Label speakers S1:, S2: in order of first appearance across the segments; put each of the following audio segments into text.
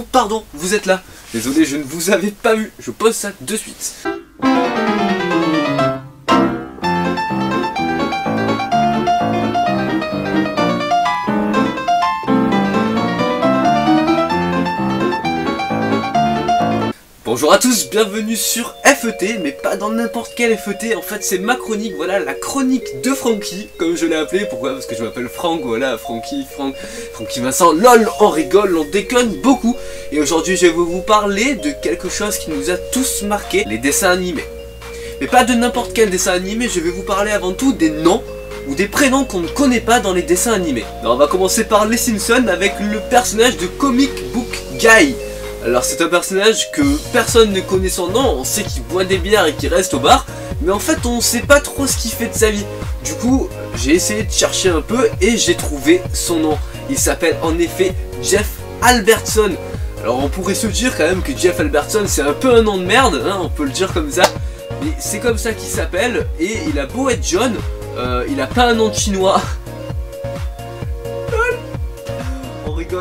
S1: Oh pardon, vous êtes là. Désolé, je ne vous avais pas vu. Je pose ça de suite. Bonjour à tous, bienvenue sur FET, mais pas dans n'importe quel FET, en fait c'est ma chronique, voilà, la chronique de Francky, comme je l'ai appelé. Pourquoi? Parce que je m'appelle Franck, voilà, Francky Vincent, lol, on rigole, on déconne beaucoup. Et aujourd'hui je vais vous parler de quelque chose qui nous a tous marqué, les dessins animés. Mais pas de n'importe quel dessin animé, je vais vous parler avant tout des noms ou des prénoms qu'on ne connaît pas dans les dessins animés. Alors on va commencer par les Simpsons avec le personnage de Comic Book Guy. Alors c'est un personnage que personne ne connaît son nom, on sait qu'il boit des bières et qu'il reste au bar, mais en fait on sait pas trop ce qu'il fait de sa vie. Du coup j'ai essayé de chercher un peu et j'ai trouvé son nom. Il s'appelle en effet Jeff Albertson. Alors on pourrait se dire quand même que Jeff Albertson c'est un peu un nom de merde, hein, on peut le dire comme ça. Mais c'est comme ça qu'il s'appelle et il a beau être John, il a pas un nom de chinois.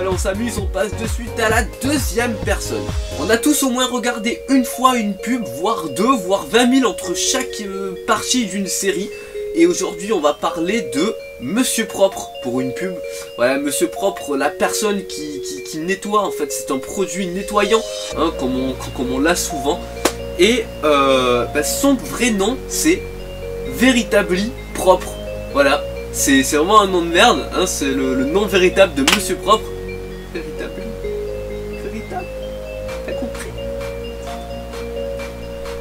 S1: On s'amuse, on passe de suite à la deuxième personne. On a tous au moins regardé une fois une pub, voire deux, voire 20 000 entre chaque partie d'une série. Et aujourd'hui on va parler de Monsieur Propre pour une pub. Voilà, Monsieur Propre, la personne qui nettoie, en fait c'est un produit nettoyant, hein, comme on l'a souvent. Et son vrai nom c'est Veritably Propre. Voilà, c'est vraiment un nom de merde, hein, c'est le nom véritable de Monsieur Propre. Véritable, t'as compris?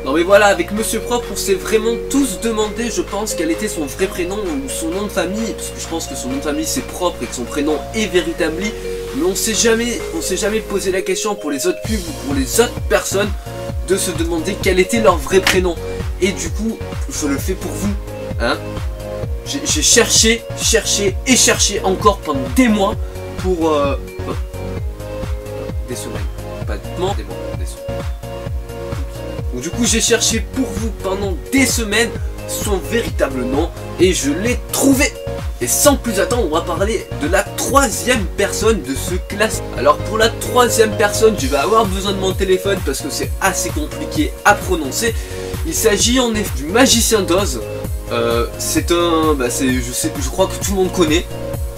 S1: Non mais voilà, avec Monsieur Propre, on s'est vraiment tous demandé, je pense, quel était son vrai prénom ou son nom de famille, parce que je pense que son nom de famille c'est Propre et que son prénom est Veritably, mais on s'est jamais posé la question pour les autres pubs ou pour les autres personnes de se demander quel était leur vrai prénom. Et du coup, je le fais pour vous, hein. J'ai cherché et cherché encore pendant des mois pour des semaines, pas des mois, des semaines. Donc du coup j'ai cherché pour vous pendant des semaines son véritable nom et je l'ai trouvé. Et sans plus attendre, on va parler de la troisième personne de ce classe. Alors pour la troisième personne, je vais avoir besoin de mon téléphone parce que c'est assez compliqué à prononcer. Il s'agit en effet du Magicien d'Oz. C'est un... je crois que tout le monde connaît.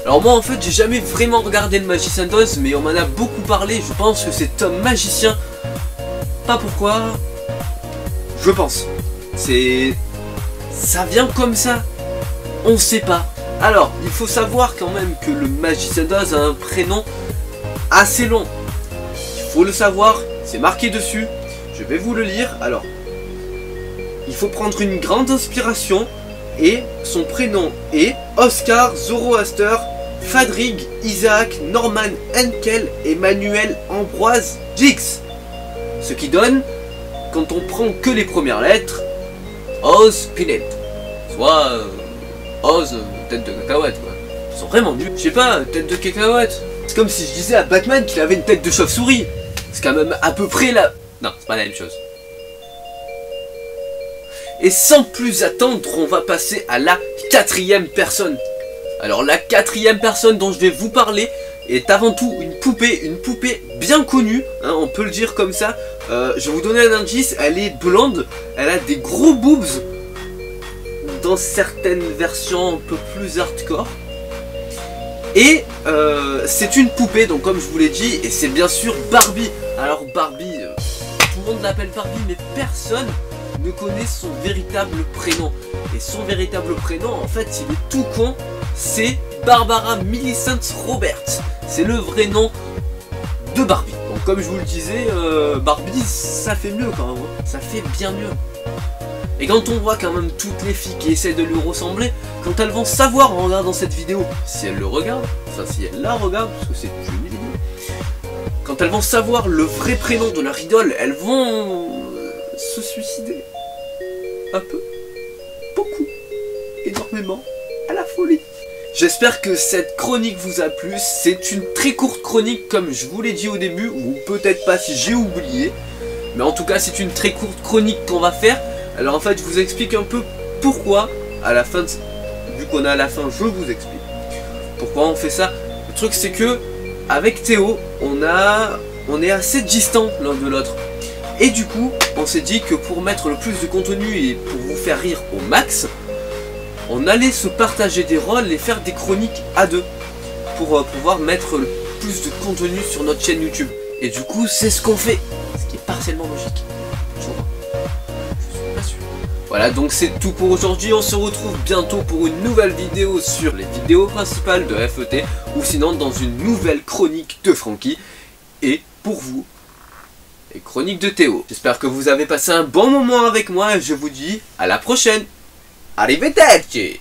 S1: Alors moi en fait j'ai jamais vraiment regardé le Magicien d'Oz, mais on m'en a beaucoup parlé. Je pense que c'est un magicien. Pas pourquoi. Je pense. Ça vient comme ça. On sait pas. Alors il faut savoir quand même que le Magicien d'Oz a un prénom assez long. Il faut le savoir, c'est marqué dessus. Je vais vous le lire. Alors il faut prendre une grande inspiration. Et son prénom est Oscar Zoroaster Fadrig Isaac Norman Henkel Emmanuel Ambroise Jix. Ce qui donne, quand on prend que les premières lettres, Oz Pinhead. Soit Oz tête de cacahuète quoi. Ils sont vraiment nuls. Je sais pas, tête de cacahuète. C'est comme si je disais à Batman qu'il avait une tête de chauve-souris. C'est quand même à peu près la... Non, c'est pas la même chose. Et sans plus attendre, on va passer à la quatrième personne. Alors la quatrième personne dont je vais vous parler est avant tout une poupée bien connue, hein, on peut le dire comme ça. Je vais vous donner un indice, elle est blonde, elle a des gros boobs dans certaines versions un peu plus hardcore. Et c'est une poupée, donc comme je vous l'ai dit, et c'est bien sûr Barbie. Alors Barbie, tout le monde l'appelle Barbie, mais personne ne connaît son véritable prénom. Et son véritable prénom, en fait, il est tout con, c'est Barbara Millicent Roberts. C'est le vrai nom de Barbie. Donc comme je vous le disais, Barbie, ça fait mieux quand même, hein. Ça fait bien mieux. Et quand on voit quand même toutes les filles qui essaient de lui ressembler, quand elles vont savoir en regardant cette vidéo, si elles le regardent, enfin si elles la regardent, parce que c'est une vidéo, quand elles vont savoir le vrai prénom de leur idole, elles vont se suicider. Un peu, beaucoup, énormément, à la folie. J'espère que cette chronique vous a plu. C'est une très courte chronique comme je vous l'ai dit au début, ou peut-être pas si j'ai oublié. Mais en tout cas c'est une très courte chronique qu'on va faire. Alors en fait je vous explique un peu pourquoi à la fin, vu qu'on est à la fin, je vous explique pourquoi on fait ça. Le truc c'est que avec Théo on a on est assez distants l'un de l'autre. Et du coup, on s'est dit que pour mettre le plus de contenu et pour vous faire rire au max, on allait se partager des rôles et faire des chroniques à deux pour pouvoir mettre le plus de contenu sur notre chaîne YouTube. Et du coup, c'est ce qu'on fait, ce qui est partiellement logique. Je suis pas sûr. Voilà, donc c'est tout pour aujourd'hui. On se retrouve bientôt pour une nouvelle vidéo sur les vidéos principales de FET ou sinon dans une nouvelle chronique de Francky. Et pour vous, les chroniques de Théo. J'espère que vous avez passé un bon moment avec moi et je vous dis à la prochaine. Arrivederci!